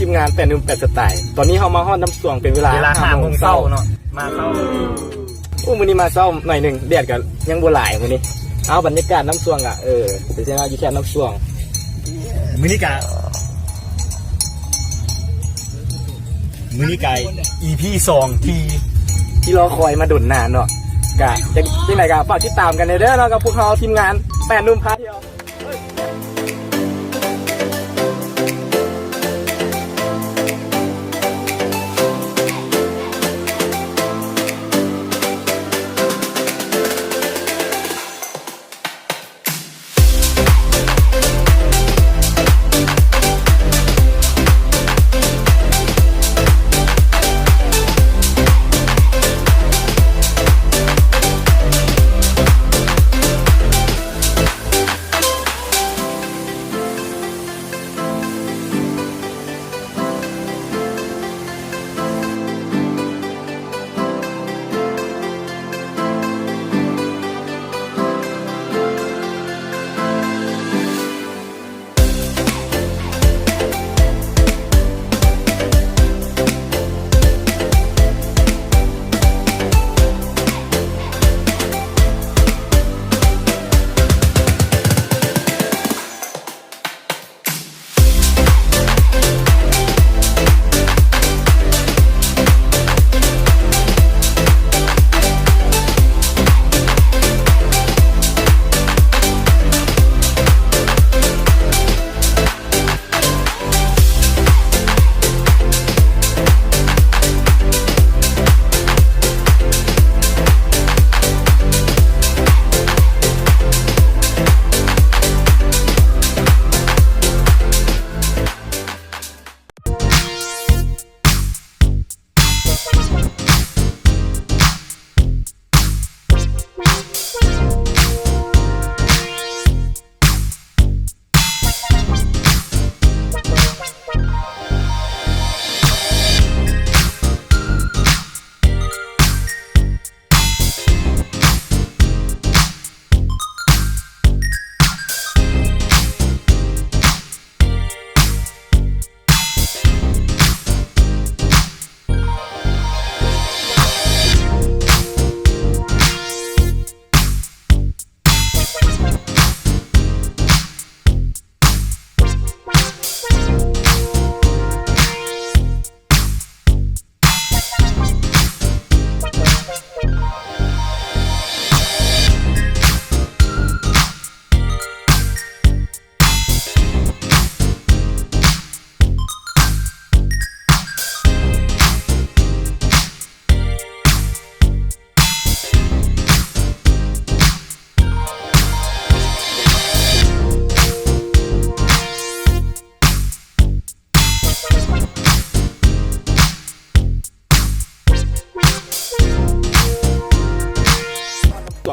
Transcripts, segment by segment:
มงาน818 สไตล์ตอนนี้เขามาฮอดน้ำสวงเป็นเวลา5 โมงเช้าเนาะมาเช้ามื้อนี้มาเช้าหน่อยนึงแดดก็ยังบ่หลายมื้อนี้เอาบรรยากาศน้ำสวงอ่ะเป็นจังได๋อยู่แค่น้ำสวงมื้อนี้กะ EP 2ที่รอคอยมาดุนนานเนาะกะจังได๋ก็ฝากติดตามกันเด้อเนาะกับพวกเราทีมงาน8 หนุ่มพาเที่ยว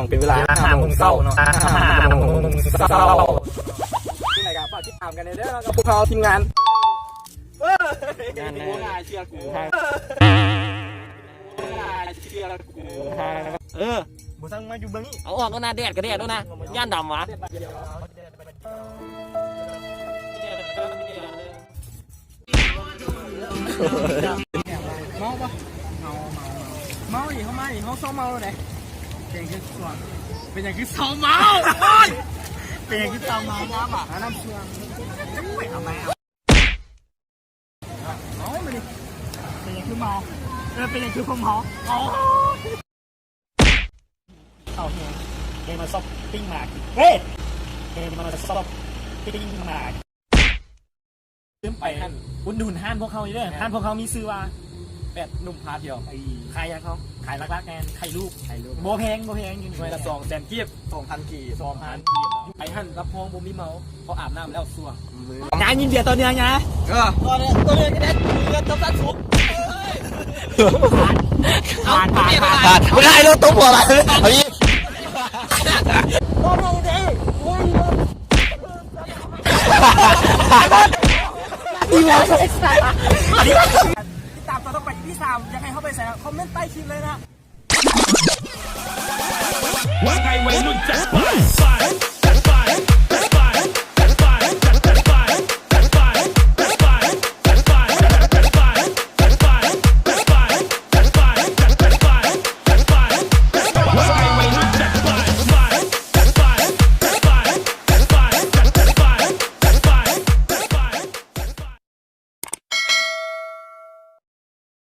เป็นเวลา5 โมงเช้าเนาะ5 โมงเช้าที่ไหนกันฝากติดตามกันเด้อกับพวกเราทีมงานเชื่อกูบุษังมาอยู่เบื้องนี้เอาออกแล้วนะแดดก็แดดแล้วนะย่านดำวะเมาปะเมาดิเขามาดิเขาซ้อมเมาเลยเป็นอย่างคือส่วนเป็นอย่างคือซ้อมเมาเป็นอย่างคือซ้อมเมาน้ำอ่ะน้ำเชื่อมไม่เอาไหมเอาไม่ดิเป็นอย่างคือเมาเป็นอย่างคือผมเมาเอาเกมมาซอฟปิ้งหมากเฮ้ยเกมมาซอฟปิ้งหมากขึ้นไปอุ่นห้านพวกเขาอยู่ด้วยห้านพวกเขามีซื้อว่า8 หนุ่มพาเที่ยวขายยังเขาขายลักๆแกนไข่ลูกโบแพงอยู่หน่วยละ200,000 กีบ 2,000 กีบไอ้หั่นรับพองบ่มีเมาเขาอาบน้ำแล้วสัวงานยินเดียตัวเนี้ยนะตัวเนี้ยก็ได้เงินตับตัดสุกผ่านไม่ได้รถตุ๊บอะไรเอาอีกตัวมึงดิดีมากเลยสัตว์ตามต่อต้องไปที่3อยากให้เข้าไปใส่คอมเมนต์ใต้คลิปเลยนะว่าไงวัยรุ่นจัดไป